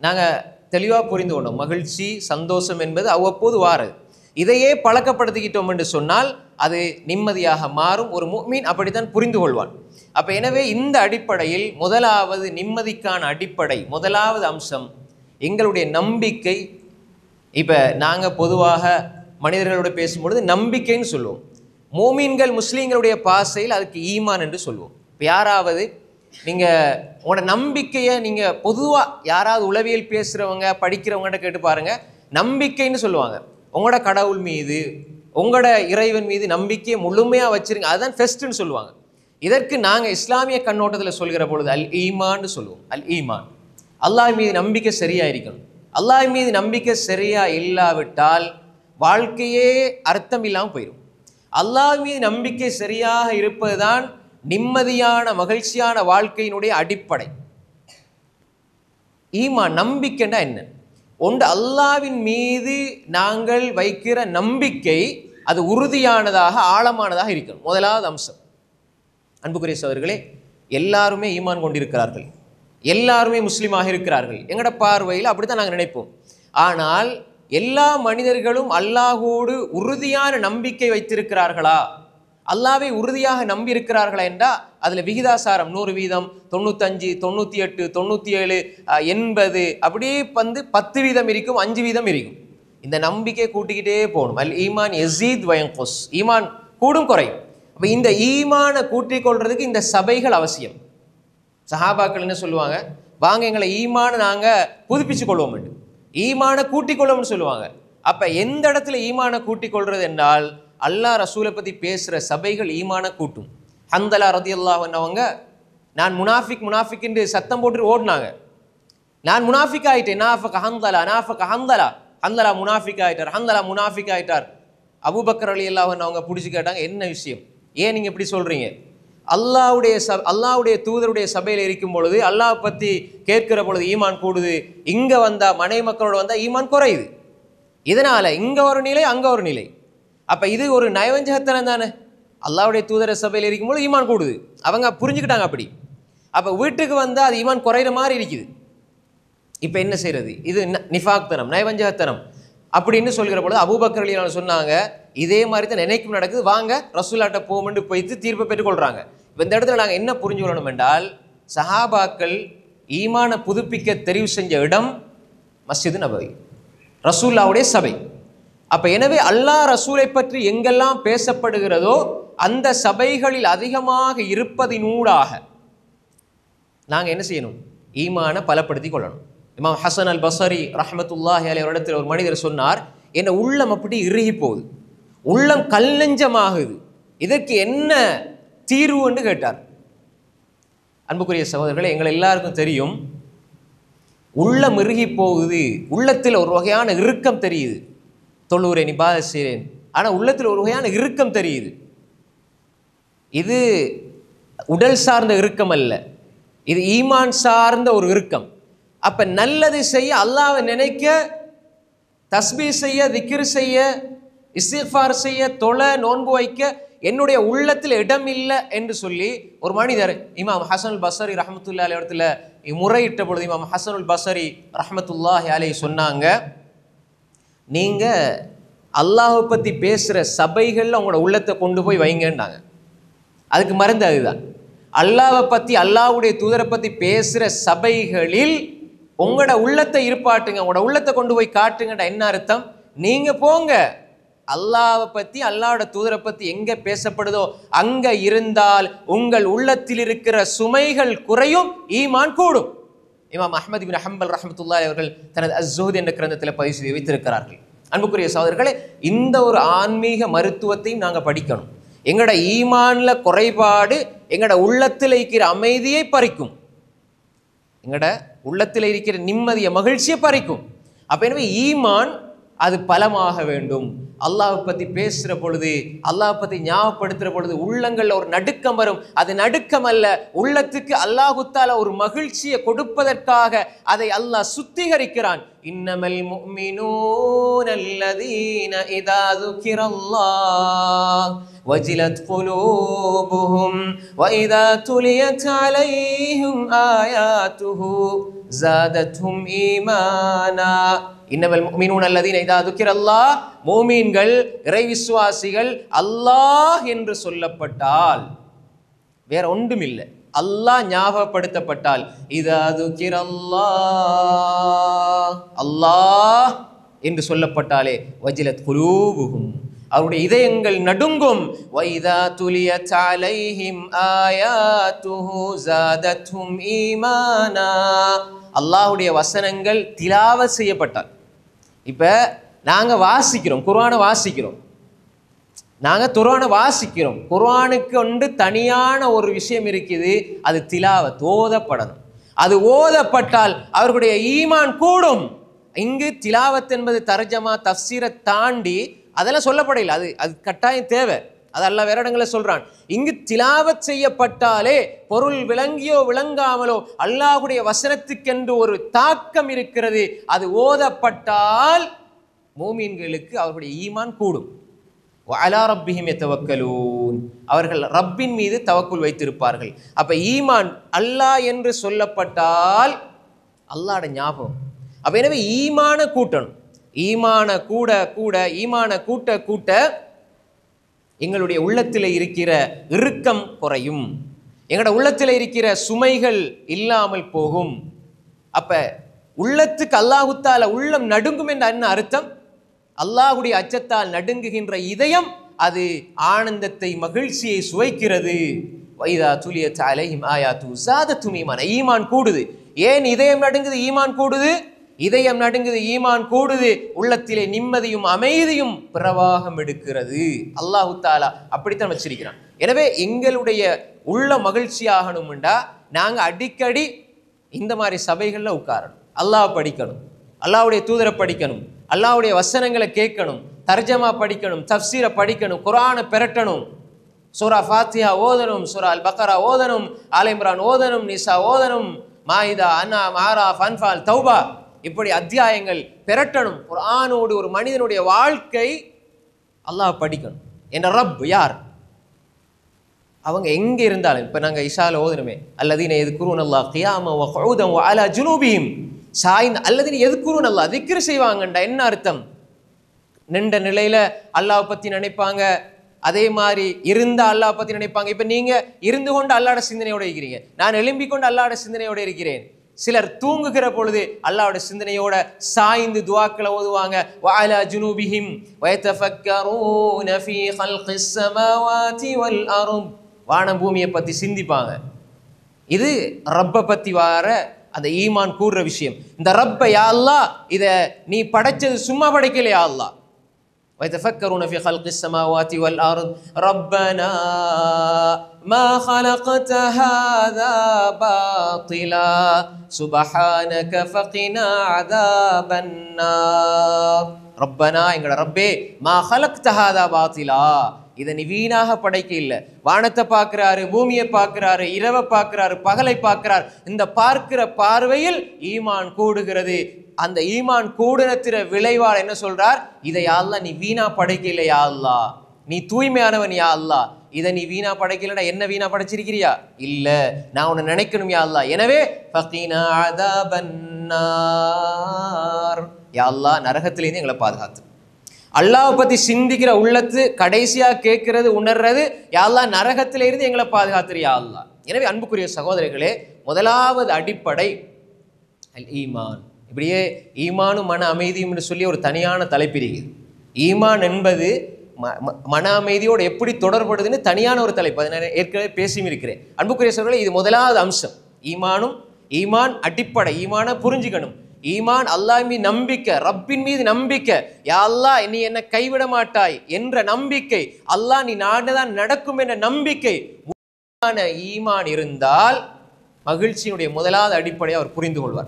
நாங்கள் தெளிவாக புரிந்து கொண்டோம். மகிழ்ச்சி சந்தோஷம் என்பது அவ்வப்போது வாரது. இதையே பழக்கப்படுத்திக்கிட்டோம் என்று சொன்னால் அது நிம்மதியாக மாறும். ஒரு முஃமின் அப்படித்தான் புரிந்து கொள்வான். அப்போ எனவே இந்த அடிப்படையில் முதலாவது நிம்மதிக்கான அடிப்படை, முதலாவது அம்சம் எங்களுடைய நம்பிக்கை. இப்போ நாங்கள் பொதுவாக மனிதர்களோடு பேசும்பொழுது நம்பிக்கைன்னு சொல்லுவோம். மோமீன்கள் முஸ்லீம்களுடைய பாசையில் அதுக்கு ஈமான் என்று சொல்லுவோம். இப்போ யாராவது நீங்கள் உங்களோட நம்பிக்கையை நீங்கள் பொதுவாக யாராவது உளவியல் பேசுகிறவங்க படிக்கிறவங்ககிட்ட கேட்டு பாருங்கள், நம்பிக்கைன்னு சொல்லுவாங்க. உங்களோட கடவுள் மீது உங்களோட இறைவன் மீது நம்பிக்கையை முழுமையாக வச்சுருங்க, அதுதான் ஃபெஸ்ட்டுன்னு சொல்லுவாங்க. இதற்கு நாங்கள் இஸ்லாமிய கண்ணோட்டத்தில் சொல்கிற பொழுது அல் ஈமான்னு சொல்லுவோம். அல் ஈமான், அல்லாஹ் மீது நம்பிக்கை சரியாக இருக்கணும். அல்லாஹ் மீது நம்பிக்கை சரியாக இல்லாவிட்டால் வாழ்க்கையே அர்த்தம் இல்லாமல் போயிடும். அல்லாஹ் மீது நம்பிக்கை சரியாக இருப்பது தான் நிம்மதியான மகிழ்ச்சியான வாழ்க்கையினுடைய அடிப்படை. ஈமான் நம்பிக்கைன்னா என்ன? ஒன்று, அல்லாஹ்வின் மீது நாங்கள் வைக்கிற நம்பிக்கை அது உறுதியானதாக ஆழமானதாக இருக்கணும். முதலாவது அம்சம். அன்புக்குரிய சகோதரர்களே, எல்லாருமே ஈமான் கொண்டிருக்கிறார்கள், எல்லாருமே முஸ்லீமாக இருக்கிறார்கள். எங்களோட பார்வையில் அப்படித்தான் நாங்கள் நினைப்போம். ஆனால் எல்லா மனிதர்களும் அல்லாஹோடு உறுதியான நம்பிக்கை வைத்திருக்கிறார்களா, அல்லாவை உறுதியாக நம்பி இருக்கிறார்களா என்றால் அதில் விகிதாசாரம் 100%, 95%, 98%, 97%, 80% அப்படியே 10% இருக்கும், 5% இருக்கும். இந்த நம்பிக்கை கூட்டிக்கிட்டே போகணும். அல் ஈமான் யஸீத் வ யன்குஸ், ஈமான் கூடும் குறையும். அப்போ இந்த ஈமானை கூட்டிக் கொள்றதுக்கு இந்த சபைகள் அவசியம். சஹாபாக்கள் என்ன சொல்லுவாங்க, வாங்க எங்களை ஈமானை நாங்கள் புதுப்பிச்சு கொள்வோம், ஈமானை கூட்டிக் கொள்வோம்னு சொல்லுவாங்க. அப்போ எந்த இடத்துல ஈமானை கூட்டிக் கொள்வது என்றால் அல்லாஹ் ரசூலை பற்றி பேசுகிற சபைகள் ஈமானை கூட்டும். ஹந்தலா ரதியல்லாஹு அன்ஹு நான் முனாஃபிக் என்று சத்தம் போட்டு ஓடினாங்க. நான் முனாஃபிக் ஆகிட்டேன், ஹந்தலா முனாஃபிக் ஆகிட்டார். அபூபக்கர் ரலியல்லாஹு அன்ஹு அவங்க பிடிச்சி கேட்டாங்க, என்ன விஷயம், ஏன் நீங்கள் இப்படி சொல்கிறீங்க? அல்லாஹ்வுடைய தூதருடைய சபையில் இருக்கும் பொழுது அல்லாஹ் பற்றி கேட்கிற பொழுது ஈமான் கூடுது, இங்கே வந்தால் மனை மக்களோடு வந்தால் ஈமான் குறையுது. இதனால் இங்கே ஒரு நிலை அங்கே ஒரு நிலை. அப்போ இது ஒரு நயவஞ்சகத்தனம் தானே. அல்லாஹ்வுடைய தூதர சபையில் இருக்கும்போது ஈமான் கூடுது, அவங்க புரிஞ்சுக்கிட்டாங்க அப்படி. அப்போ வீட்டுக்கு வந்தால் அது ஈமான் குறையிற மாதிரி இருக்குது. இப்போ என்ன செய்கிறது? இது நிஃபாக்தனம், நயவஞ்சகத்தனம் அப்படின்னு சொல்கிற பொழுது அபூபக்கர் ரலியல்லாஹு அன்ஹு சொன்னாங்க, இதே மாதிரி தான் நினைக்கும் நடக்குது, வாங்க ரசூலாட்ட போமென்று போய்த்து தீர்ப்பை பெற்றுக்கொள்கிறாங்க. இப்போ இந்த இடத்துல நாங்கள் என்ன புரிஞ்சு கொள்ளணும் என்றால், சஹாபாக்கள் ஈமானை புதுப்பிக்க தெரிவு செஞ்ச இடம் மஸ்ஜிது நபவி, ரசூலுல்லாஹ்வுடைய சபை. அப்போ எனவே அல்லாஹ் ரசூலை பற்றி எங்கெல்லாம் பேசப்படுகிறதோ அந்த சபைகளில் அதிகமாக இருப்பதினூடாக நாங்கள் என்ன செய்யணும்? ஈமானை பலப்படுத்தி கொள்ளணும். இமாம் ஹசன் அல் பஸரி ரஹ்மத்துல்லாஹி அலைஹி ஒரு இடத்துல ஒரு மனிதர் சொன்னார், என்ன உள்ளம் அப்படி இறுகி போகுது, உள்ளம் கல் நெஞ்சமாகுது, இதற்கு என்ன தீர்வு என்று கேட்டார். அன்புக்குரிய சகோதரர்களே, எங்கள் எல்லாருக்கும் தெரியும், உள்ளம் இறுகி போகுது, உள்ளத்தில் ஒரு வகையான இறுக்கம் தெரியுது. தொழுகிறேன், இபாதத் செய்கிறேன், ஆனால் உள்ளத்தில் ஒரு வகையான இறுக்கம் தெரியுது. இது உடல் சார்ந்த இறுக்கம் அல்ல, இது ஈமான் சார்ந்த ஒரு இறுக்கம். அப்போ நல்லது செய்ய, அல்லாஹ்வை நினைக்க, தஸ்பீஹ் செய்ய, திக்ர் செய்ய, இஸ்திக்ஃபார் செய்ய, தொழ, நோன்பு வைக்க என்னுடைய உள்ளத்தில் இடம் இல்லை என்று சொல்லி ஒரு மனிதர் இமாம் ஹசனுல் பஸரி ரஹ்மத்துல்லாஹி அலைஹி இடத்துல முறையிட்ட பொழுது இமாம் ஹசனுல் பஸரி ரஹ்மத்துல்லாஹி அலைஹி சொன்னாங்க, நீங்கள் அல்லாஹை பற்றி பேசுகிற சபைகளில் உங்களோட உள்ளத்தை கொண்டு போய் வைங்கன்னாங்க. அதுக்கு மருந்து அதுதான். அல்லாஹை பற்றி, அல்லாஹ்வுடைய தூதரை பற்றி பேசுகிற சபைகளில் உங்களோட உள்ளத்தை இருப்பாட்டுங்க, உங்களோட உள்ளத்தை கொண்டு போய் காட்டுங்கடா. என்ன அர்த்தம்? நீங்கள் போங்க, அல்லாஹ்வை பற்றி, அல்லாஹ்வோட தூதரை பற்றி எங்கே பேசப்படுதோ அங்கே இருந்தால் உங்கள் உள்ளத்தில் இருக்கிற சுமைகள் குறையும், ஈமான் கூடும். இமாம் அஹ்மத் இப்னு ஹம்பல் ரஹ்மத்துல்லாஹி அவர்கள் தனது அஸ்ஸுஹ்த் என்ற கிரந்தத்தில் பதிவு செய்து வைத்திருக்கிறார்கள். அன்புக்குரிய சகோதரர்களே, இந்த ஒரு ஆன்மீக மருத்துவத்தையும் நாங்கள் படிக்கணும். எங்களோட ஈமான்ல குறைபாடு எங்களோட உள்ளத்தில் இருக்கிற அமைதியை பறிக்கும், எங்களோட உள்ளத்தில் இருக்கிற நிம்மதியை, மகிழ்ச்சியை பறிக்கும். அப்போ எனவே ஈமான் அது பலமாக வேண்டும். அல்லாஹ்வை பற்றி பேசுகிற பொழுது, அல்லாஹ் பற்றி ஞாபகப்படுத்துகிற பொழுது உள்ளங்களில் ஒரு நடுக்கம் வரும். அது நடுக்கம் அல்ல, உள்ளத்துக்கு அல்லாஹு தஆலா ஒரு மகிழ்ச்சியை கொடுப்பதற்காக அதை அல்லாஹ் சுத்திகரிக்கிறான். இன்னமல் முஃமினூன அல்லதீன இதா ذுகிரல்லாஹ் வஜிலத் குலூபுஹும் வஇதா துலியத் அலைஹிம் ஆயாத்துஹு ஜாதத்ஹும் ஈமானா இன்னமல் முஃமினூன அல்லதீன இதா துக்கிரல்லாஹ் முஃமின்கள் இறை விசுவாசிகள் அல்லாஹ் என்று சொல்லப்பட்டால் வேற ஒன்றும் இல்லை அல்லாஹ் ஞாபகப்படுத்தப்பட்டால் இதா துக்கிரல்லாஹ் அல்லாஹ் என்று சொல்லப்பட்டாலே வஜிலத் குலூபுஹும் அவருடைய இதயங்கள் நடுங்கும் வைதா துலியத் அலைஹிம் ஆயாத்துஹு ஜாதத்ஹும் ஈமானா அல்லாஹ்வுடைய வசனங்கள் திலாவத் செய்யப்பட்டால் இப்போ நாங்கள் வாசிக்கிறோம் குர்ஆனை வாசிக்கிறோம் நாங்கள் குர்ஆனை வாசிக்கிறோம் குர்ஆனுக்கு ஒன்று தனியான ஒரு விஷயம் இருக்குது அது திலாவத் ஓதப்படணும் அது ஓதப்பட்டால் அவர்களுடைய ஈமான் கூடும் இங்கு திலாவத் என்பது தர்ஜமா தஃசீரை தாண்டி அதெல்லாம் சொல்லப்படையில்லை அது கட்டாயம் தேவை அது அல்லாஹ் வேற இடங்களில் சொல்றான் இங்கு திலாவத் செய்யப்பட்டாலே பொருள் விளங்கியோ விளங்காமலோ அல்லாஹ்வுடைய வசனத்துக்கென்று ஒரு தாக்கம் இருக்கிறது அது ஓதப்பட்டால் மூமின்களுக்கு அவர்களுடைய ஈமான் கூடும் வஅலா ரப்பிஹிம் யதவக்கலூன் அவர்கள் ரப்பின் மீது தவக்குல் வைத்திருப்பார்கள் அப்ப ஈமான் அல்லாஹ் என்று சொல்லப்பட்டால் அல்லாஹ்வுடைய ஞாபகம் அப்ப எனவே ஈமான கூட்டணும் ஈமான கூட கூட ஈமான கூட்ட கூட்ட எங்களுடைய உள்ளத்தில் இருக்கிற இறுக்கம் குறையும் எங்களோட உள்ளத்தில் இருக்கிற சுமைகள் இல்லாமல் போகும் அப்ப உள்ளத்துக்கு அல்லாஹ் தஆலா உள்ளம் நடுங்கும் என்ற என்ன அர்த்தம் அல்லாஹ்வுடைய அச்சத்தால் நடுங்குகின்ற இதயம் அது ஆனந்தத்தை மகிழ்ச்சியை சுவைக்கிறது வைதா துலியத் அலைஹிம் ஆயாத்து ஸாதத்துஹும் ஈமானா ஈமான் கூடுது ஏன் இதயம் நடுங்குது ஈமான் கூடுது இதயம் நடுங்குது ஈமான் கூடுது உள்ளத்திலே நிம்மதியும் அமைதியும் பிரவாகம் எடுக்கிறது அல்லாஹ் தஆலா அப்படித்தான் வச்சிருக்கிறான் எனவே எங்களுடைய உள்ள மகிழ்ச்சியாகணும்டா நாங்கள் அடிக்கடி இந்த மாதிரி சபைகளில் உட்காரணும் அல்லாஹ் படிக்கணும் அல்லாஹ்வுடைய தூதரை படிக்கணும் அல்லாஹ்வுடைய வசனங்களை கேட்கணும் தர்ஜமா படிக்கணும் தஃப்சீரை படிக்கணும் குர்ஆனை பெரட்டணும் சூரா ஃபாத்திஹா ஓதணும் சூரா அல் பக்ரா ஓதணும் ஆல் இம்ரான் ஓதணும் நிசா ஓதணும் மாயிதா அன்ஆம் ஆராஃப் அன்ஃபால் தௌபா இப்படி அத்தியாயங்கள் பெரட்டணும் குர்ஆனோடு ஒரு மனிதனுடைய வாழ்க்கை அல்லாஹ் படிக்கணும் என்ற ரப் யார் அவங்க எங்கே இருந்தாலும் இப்போ நாங்கள் இஷால ஓதணுமே அல்லதீன எதுக்குருன் அல்லாஹ் கியாம வ குஊதன் வ அலா ஜுனூபிஹிம் சாய்ந்த அல்லதீன எதுக்குருன் அல்லாஹ் திக்ர் செய்வாங்கண்டா என்ன அர்த்தம் நின்ற நிலையில் அல்லாஹ் பற்றி நினைப்பாங்க அதே மாதிரி இருந்தா அல்லாஹ் பற்றி நினைப்பாங்க இப்போ நீங்கள் இருந்து கொண்டு அல்லாஹ்வோட சிந்தனையோடு இருக்கிறீங்க நான் எழும்பிக் கொண்டு அல்லாஹ்வோட சிந்தனையோடு இருக்கிறேன் சிலர் தூங்குகிற பொழுது அல்லாஹ்வோட சிந்தனையோட சாய்ந்து துஆக்களை ஓதுவாங்க வஅலா ஜுனூபிஹிம் வயதஃபக்கரூன ஃபீ ஹல்கிஸ் ஸமாவாதி வல் அர்த் வானம் பூமியை பற்றி சிந்திப்பாங்க இது ரப்பை பற்றி வார அந்த ஈமான் கூறுற விஷயம் இந்த ரப்பை யா அல்லாஹ் இதை நீ படைச்சது சும்மா படைக்கலையா யா அல்லாஹ் ويتفكرون في خلق السماوات والأرض ربنا ما خلقت هذا باطلا سبحانك فقنا عذاب النار ربنا எங்கட ரப்பே ما خلقت هذا باطلا இதை நீ வீணாக படைக்க இல்லை வானத்தை பார்க்கிறாரு பூமியை பார்க்கிறாரு இரவை பார்க்கிறாரு பகலை பார்க்கிறார் இந்த பார்க்கிற பார்வையில் ஈமான் கூடுகிறது அந்த ஈமான் கூடுனத்திற விளைவால் என்ன சொல்றார் இதை யா அல்லாஹ் நீ வீணா படைக்கல யா அல்லாஹ் நீ தூய்மையானவன் யா அல்லாஹ் இதை நீ வீணா படைக்கலடா என்ன வீணா படைச்சிருக்கிறியா இல்ல நான் உன்னை நினைக்கணும் யா அல்லாஹ் எனவே ஃபகீனா அதாபன்னார் யா அல்லாஹ் நரகத்திலிருந்து எங்களை பாதுகாத்து அல்லாஹ் பத்தி சிந்திக்கிற உள்ளத்து கடைசியா கேட்கிறது உணர்றது யா அல்லாஹ் நரகத்திலிருந்து எங்களை பாதுகாத்துரு யா அல்லாஹ் எனவே அன்புக்குரிய சகோதரர்களே முதலாவது அடிப்படை அல் ஈமான் இப்படியே ஈமானும் மன அமைதியும் என்று சொல்லி ஒரு தனியான தலைப்பிரிவு ஈமான் என்பது மன அமைதியோடு எப்படி தொடர்படுதுன்னு தனியான ஒரு தலைப்பு அதை நான் ஏற்கனவே பேசியும் இருக்கிறேன் அன்புக்குரிய சகோதரர்களே இது முதலாவது அம்சம் ஈமான் அடிப்படை ஈமான புரிஞ்சுக்கணும் ஈமான் அல்லாஹ் மீது நம்பிக்கை ரப்பின் மீது நம்பிக்கை யா அல்லாஹ் நீ என்னை கைவிட மாட்டாய் என்ற நம்பிக்கை அல்லாஹ் நீ நாடுதான் நடக்கும் என்ற நம்பிக்கை ஈமான் இருந்தால் மகிழ்ச்சியினுடைய முதலாவது அடிப்படையை அவர் புரிந்து கொள்வார்